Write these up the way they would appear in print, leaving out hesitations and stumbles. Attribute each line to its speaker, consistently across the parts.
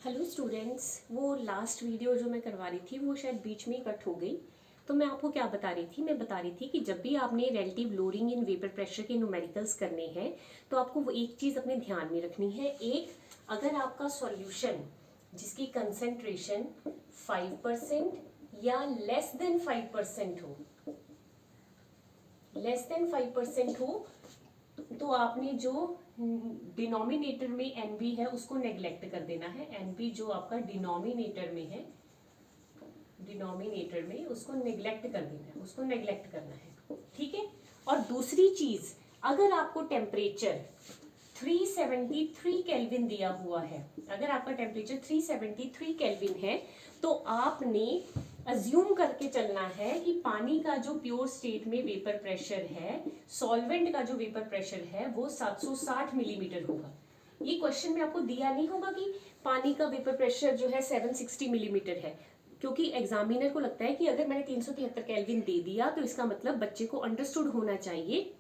Speaker 1: Hello students, वो last video जो मैं करवा रही थी वो शायद बीच में ही कट हो गई। तो मैं आपको क्या बता रही थी, मैं बता रही थी कि जब भी आपने relative lowering in vapour pressure के न्यूमेरिकल्स करने हैं तो आपको वो एक चीज़ अपने ध्यान में रखनी है। एक, अगर आपका सॉल्यूशन जिसकी कंसेंट्रेशन 5% या लेस देन 5% हो तो आपने जो डिनोमिनेटर में एन बी है उसको नेग्लेक्ट कर देना है। एन बी जो आपका डिनोमिनेटर में है, डिनोमिनेटर में उसको नेग्लेक्ट कर देना है, उसको नेग्लेक्ट करना है, ठीक है। और दूसरी चीज, अगर आपको टेम्परेचर 373 केल्विन दिया हुआ है, अगर आपका टेम्परेचर 373 केल्विन है तो आपने अज्यूम करके चलना है कि पानी का जो प्योर स्टेट में वेपर प्रेशर है, सॉल्वेंट का जो वेपर प्रेशर है वो 760 मिलीमीटर होगा। ये क्वेश्चन में आपको दिया नहीं होगा कि पानी का वेपर प्रेशर जो है 760 मिलीमीटर है, क्योंकि एग्जामिनर को लगता है कि अगर मैंने 373 केल्विन दे दिया तो इसका मतलब बच्चे को अंडरस्टूड होना चाहिए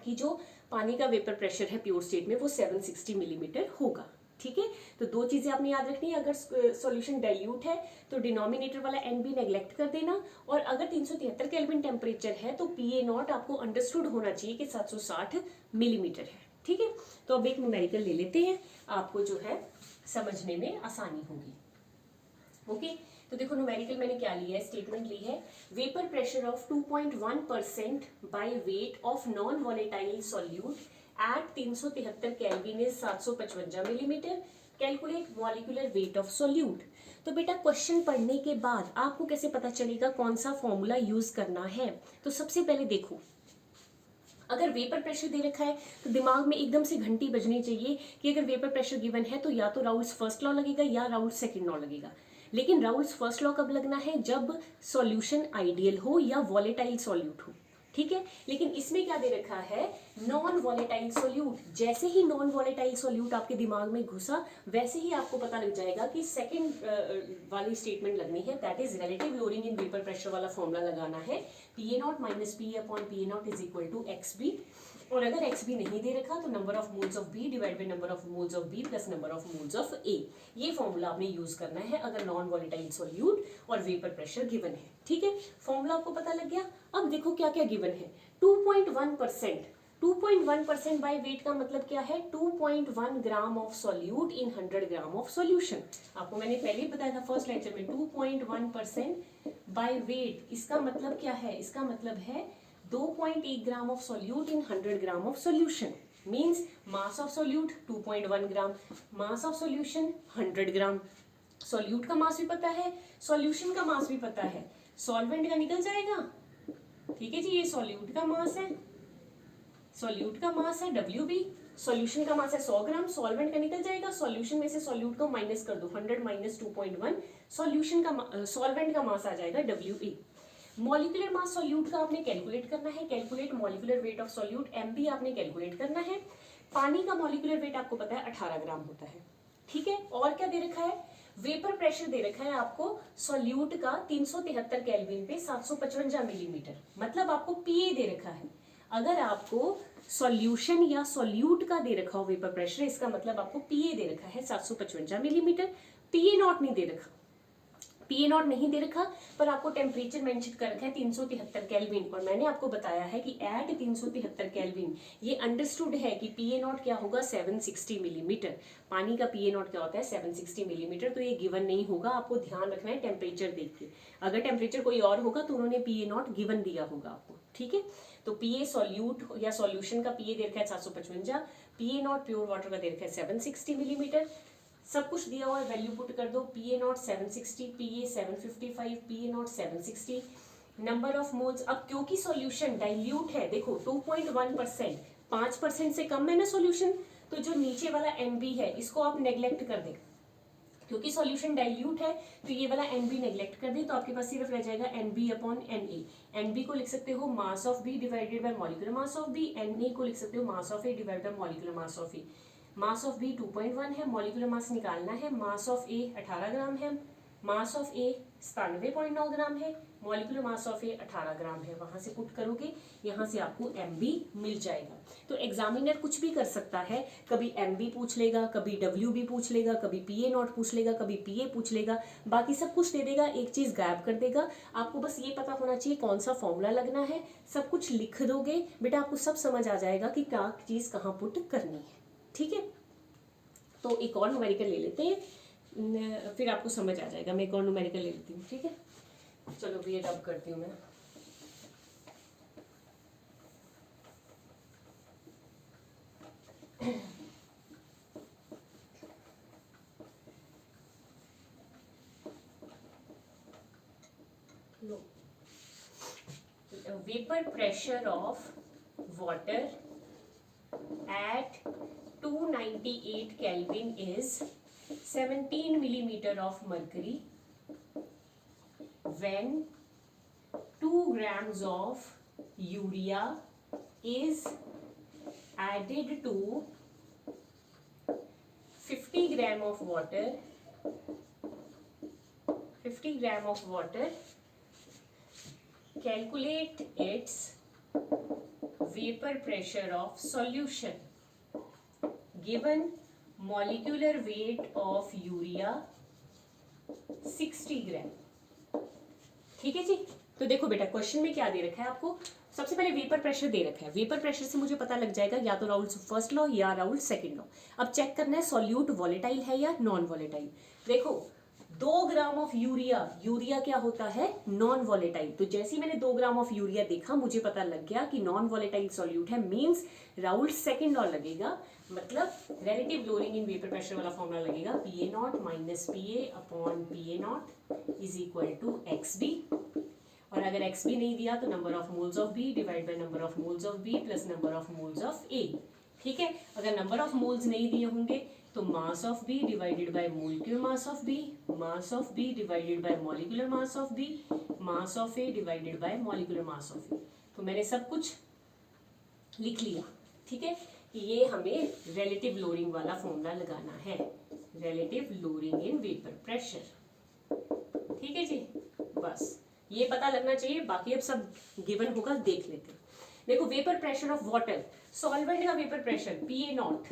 Speaker 1: कि जो पानी का वेपर प्रेशर है प्योर स्टेट में वो 760 मिलीमीटर होगा, ठीक है। तो दो चीजें आपने याद रखनी है, अगर सॉल्यूशन डाइल्यूट है तो डिनोमिनेटर वाला एन बी नेग्लेक्ट कर देना, और अगर 373 केल्विन टेम्परेचर है तो पी ए नॉट आपको अंडरस्टूड होना चाहिए कि 760 मिलीमीटर है, ठीक है। तो अब एक न्यूमेरिकल ले लेते हैं, आपको जो है समझने में आसानी होगी। ओके, तो देखो न्यूमेरिकल मैंने क्या लिया है, स्टेटमेंट ली है, vapour pressure of 2.1% by weight of non volatile solute at 373 kelvin is 755 millimetre, calculate molecular weight of solute. तो बेटा क्वेश्चन पढ़ने के बाद आपको कैसे पता चलेगा कौन सा फॉर्मूला यूज करना है। तो सबसे पहले देखो, अगर वेपर प्रेशर दे रखा है तो दिमाग में एकदम से घंटी बजनी चाहिए कि अगर वेपर प्रेशर गिवन है तो या तो राउल्स फर्स्ट लॉ लगेगा या राउल्स सेकंड लॉ लगेगा। लेकिन राउल्स फर्स्ट लॉ कब लगना है, जब सॉल्यूशन आइडियल हो या वॉलेटाइल सॉल्यूट हो, ठीक है। लेकिन इसमें क्या दे रखा है, नॉन वॉलेटाइल सॉल्यूट। जैसे ही नॉन वॉलेटाइल सॉल्यूट आपके दिमाग में घुसा वैसे ही आपको पता लग जाएगा कि सेकंड वाली स्टेटमेंट लगनी है, that is relative lowering in vapour pressure वाला फॉर्मूला लगाना है, P A not minus P upon P A not is equal to X B. और अगर एक्स बी नहीं दे रखा तो number of moles of B divide by number of moles of B plus number of moles of A. ये formula आपने use करना है अगर नॉन वॉलेटाइल सॉल्यूट और वेपर प्रेशर गिवन है, ठीक है। फॉर्मूला आपको पता लग गया। अब देखो क्या क्या गिवन है, 2.1%, 2.1% बाय वेट का मतलब क्या है, 2.1 gram of solute in 100 gram of solution. आपको मैंने पहले ही बताया था फर्स्ट लेक्चर में, 2.1% बाय वेट, इसका मतलब क्या है, इसका मतलब है 2.1 gram of solute in 100 gram of solution, means mass of solute 2.1 gram, mass of solution 100 gram. Solute का मास भी पता है, सॉल्यूशन का मास भी पता है, सॉल्वेंट का निकल जाएगा, ठीक है जी। ये सॉल्यूट का मास है, सॉल्यूट का मास है WB, सॉल्यूशन का मास है 100 ग्राम, सॉल्वेंट का निकल जाएगा, सॉल्यूशन में से सॉल्यूट को माइनस कर दो, 100 माइनस 2.1, सॉल्यूशन का सॉल्वेंट का मास आ जाएगा WA। मॉलिक्यूलर मास सॉल्यूट का आपने कैलकुलेट करना है, calculate molecular weight of solute, MB आपने कैलकुलेट करना है। पानी का मॉलिक्यूलर वेट आपको पता है 18 ग्राम होता है, ठीक है। और क्या दे रखा है, वेपर प्रेशर दे रखा है आपको सॉल्यूट का 373 केल्विन पे 755 मिलीमीटर, मतलब आपको पीए दे रखा है। अगर आपको सॉल्यूशन या सॉल्यूट का दे रखा हो वेपर प्रेशर, इसका मतलब आपको पीए दे रखा है 755 मिलीमीटर, पीए नॉट नहीं दे रखा, पी ए नॉट नहीं दे रखा, पर आपको टेम्परेचर मेंशन कर रखा है 373 केल्विन, और मैंने आपको बताया है कि एट 373 केल्विन ये अंडरस्टूड है कि पी ए नॉट क्या होगा, 760 मिलीमीटर। पानी का पी ए नॉट क्या होता है, 760 मिलीमीटर। तो ये गिवन नहीं होगा, आपको ध्यान रखना है टेम्परेचर देख के। अगर टेम्परेचर कोई और होगा तो उन्होंने पी ए नॉट गिवन दिया होगा आपको, ठीक है। तो पी ए सॉल्यूट या सॉल्यूशन का पी ए दे रखा है 755, P A not pure water का दे रखा है 760 मिलीमीटर। सब कुछ दिया हुआ है, वैल्यू पुट कर दो, P A not 760, P A 755, P A not 760, number of moles. अब क्योंकि सॉल्यूशन डाइल्यूट है, देखो 2.1%, 5% से कम है ना सॉल्यूशन, तो जो नीचे वाला एनबी है इसको आप नेग्लेक्ट कर दे, क्योंकि सॉल्यूशन डाइल्यूट है तो ये वाला एनबी नेग्लेक्ट कर दे, तो आपके पास सिर्फ रह जाएगा N B upon N A. N B को लिख सकते हो mass of B divided by molecular mass of B, N A को लिख सकते हो mass of A divided by molecular mass of A. Mass of B 2.1 है, मॉलिक्यूलर मास निकालना है, मास ऑफ ए 18 ग्राम है, मास ऑफ ए 97.9 ग्राम है, मॉलिक्यूलर मास ऑफ ए 18 ग्राम है। वहां से पुट करोगे, यहाँ से आपको MB मिल जाएगा। तो एग्जामिनर कुछ भी कर सकता है, कभी MB पूछ लेगा, कभी WB पूछ लेगा, कभी PA नॉट पूछ लेगा, कभी PA पूछ लेगा, बाकी सब कुछ दे देगा, एक चीज गायब कर देगा। आपको बस ये पता होना चाहिए कौन सा फॉर्मूला लगना है। सब कुछ लिख दोगे बेटा, आपको सब समझ आ जाएगा कि क्या चीज कहाँ पुट करनी है। ठीक है, तो एक और न्यूमेरिकल ले लेते हैं, फिर आपको समझ आ जाएगा। मैं एक और न्यूमेरिकल ले लेती हूँ। ठीक है, चलो भी ये रब करती हूँ मैं। लो, vapour pressure of water at 298 Kelvin is 17 millimeter of mercury when 2 grams of urea is added to 50 gram of water. 50 gram of water. Calculate its vapor pressure of solution. Given molecular weight of urea 60 ग्राम। ठीक है जी, तो देखो बेटा question में क्या दे रखा है आपको। सबसे पहले वेपर प्रेशर दे रखा है। वेपर प्रेशर से मुझे पता लग जाएगा या तो राउल्स फर्स्ट लॉ या राउल्स सेकंड लॉ। अब चेक करना है सॉल्यूट वॉलेटाइल है या नॉन वॉलेटाइल। देखो 2 ग्राम ऑफ यूरिया, यूरिया क्या होता है, नॉन वॉलेटाइल। तो जैसे ही मैंने 2 ग्राम ऑफ यूरिया देखा, मुझे पता लग गया कि नॉन वॉलेटाइल सॉल्यूट है, मींस राउल्स सेकंड लॉ लगेगा। मतलब relative lowering in vapour pressure वाला फॉर्मूला लगेगा, PA not minus PA upon PA not is equal to XB। और अगर XB नहीं दिया तो number of moles of B divide by number of moles of B plus number of moles of A। ठीक है, अगर number of moles नहीं दिए होंगे तो mass of B divided by molecular mass of B, mass of B divided by molecular mass of B, mass of A divided by molecular mass of A। तो मैंने सब कुछ लिख लिया। ठीक है, ये हमें रिलेटिव लोअरिंग वाला फॉर्मूला लगाना है, relative lowering in vapour pressure. ठीक है जी, बस ये पता लगना चाहिए, बाकी अब सब गिवन होगा, देख लेते हैं। देखो vapour pressure of water, solvent का वेपर प्रेशर PA नॉट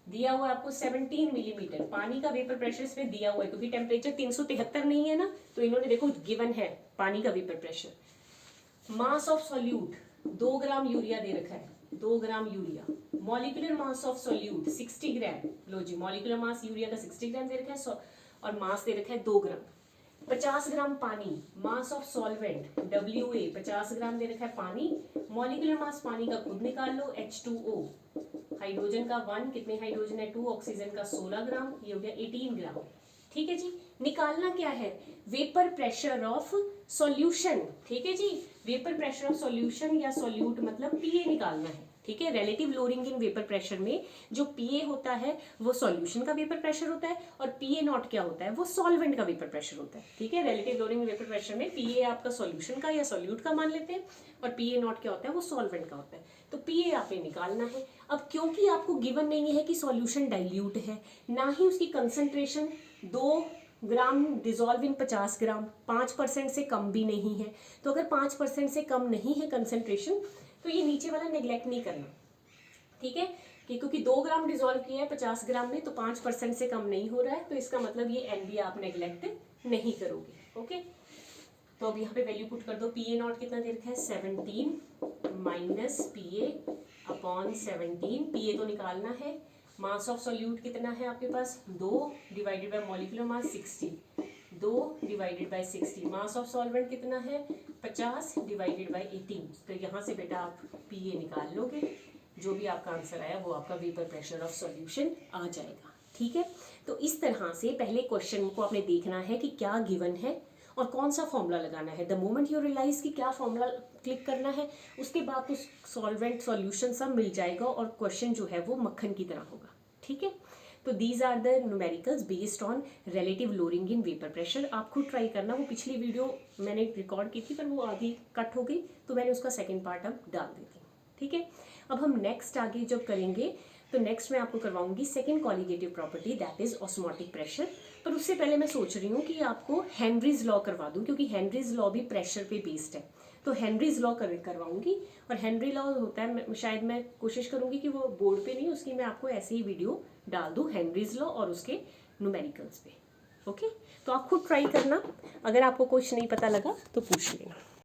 Speaker 1: दिया हुआ है आपको 17 मिलीमीटर। पानी का वेपर प्रेशर इसमें दिया हुआ है, क्योंकि टेम्परेचर 373 नहीं है ना, तो इन्होंने देखो गिवन है पानी का vapour pressure. Mass of solute 2 gram urea दे रखा है, 2 gram urea. Molecular mass of solute 60 gram. लो जी, मॉलिक्यूलर मास यूरिया का 60 ग्राम दे रखा है और मास दे रखा है 2 ग्राम। 50 ग्राम पानी, मास ऑफ सॉल्वेंट WA 50 ग्राम दे रखा है पानी। मॉलिक्यूलर मास पानी का खुद निकाल लो, H2O, हाइड्रोजन का 1, कितने हाइड्रोजन है 2, ऑक्सीजन का 16 ग्राम, ये हो गया 18 ग्राम। ठीक है जी, निकालना क्या है, वेपर प्रेशर ऑफ सॉल्यूशन। ठीक है जी, वेपर प्रेशर ऑफ सॉल्यूशन या सॉल्यूट मतलब PA निकालना है। ठीक है, relative lowering in vapour pressure में जो PA होता है वो सॉल्यूशन का वेपर प्रेशर होता है, और PA नॉट क्या होता है, वो सॉल्वेंट का वेपर प्रेशर होता है। ठीक है, रिलेटिव लोअरिंग वेपर प्रेशर में PA आपका सॉल्यूशन का या सॉल्यूट का मान लेते हैं, और PA नॉट क्या होता है, वो सॉल्वेंट का होता है। तो PA आपने निकालना है। अब क्योंकि आपको गिवन नहीं है कि सॉल्यूशन डाइल्यूट है, ना ही उसकी कंसंट्रेशन 2 ग्राम डिजोल्व इन 50 ग्राम, 5% से कम भी नहीं है। तो अगर 5% से कम नहीं है कंसंट्रेशन, तो ये नीचे वाला नेग्लेक्ट नहीं करना। ठीक है, कि क्योंकि 2 ग्राम डिजोल्व किया है 50 ग्राम में, तो 5% से कम नहीं हो रहा है, तो इसका मतलब ये NB आप नेग्लेक्ट नहीं करोगे। ओके, तो अब यहाँ पे वैल्यू पुट कर दो। PA नॉट कितना दे रखा है 17 माइनस PA अपॉन 17, PA तो निकालना है। मास ऑफ सॉल्यूट कितना है आपके पास 2 divided by molecular mass 60, 2 divided by 60। Mass of solvent कितना है 50 डिवाइडेड बाय 18। तो यहाँ से बेटा आप PA निकाल लोगे, जो भी आपका आंसर आया वो आपका वेपर प्रेशर ऑफ सॉल्यूशन आ जाएगा। ठीक है, तो इस तरह से पहले क्वेश्चन को आपने देखना है कि क्या गिवन है और कौन सा फॉर्मूला लगाना है। द मोमेंट यू रियलाइज कि क्या फॉर्मूला क्लिक करना है, उसके बाद तो सॉल्वेंट सॉल्यूशन सब मिल जाएगा और क्वेश्चन जो है वो मक्खन की तरह होगा। ठीक है, तो these are the numericals based on relative lowering in vapour pressure. आप खुद ट्राई करना। वो पिछली वीडियो मैंने रिकॉर्ड की थी पर वो आधी कट हो गई, तो मैंने उसका सेकेंड पार्ट अब डाल देती हूँ। ठीक है, अब हम नेक्स्ट आगे जब करेंगे तो नेक्स्ट मैं आपको करवाऊंगी second colligative property, that is osmotic pressure. पर उससे पहले मैं सोच रही हूँ कि आपको हेनरीज लॉ करवा दूँ, क्योंकि हेनरीज लॉ भी प्रेशर पे बेस्ड है। तो हेनरीज लॉ करवाऊंगी। और हेनरी लॉ होता है, शायद मैं कोशिश करूंगी कि वो बोर्ड पे नहीं, उसकी मैं आपको ऐसे ही वीडियो डाल दूँ, हेनरीज लॉ और उसके न्यूमेरिकल्स पे। ओके, तो आप खुद ट्राई करना, अगर आपको कुछ नहीं पता लगा तो पूछ लेना।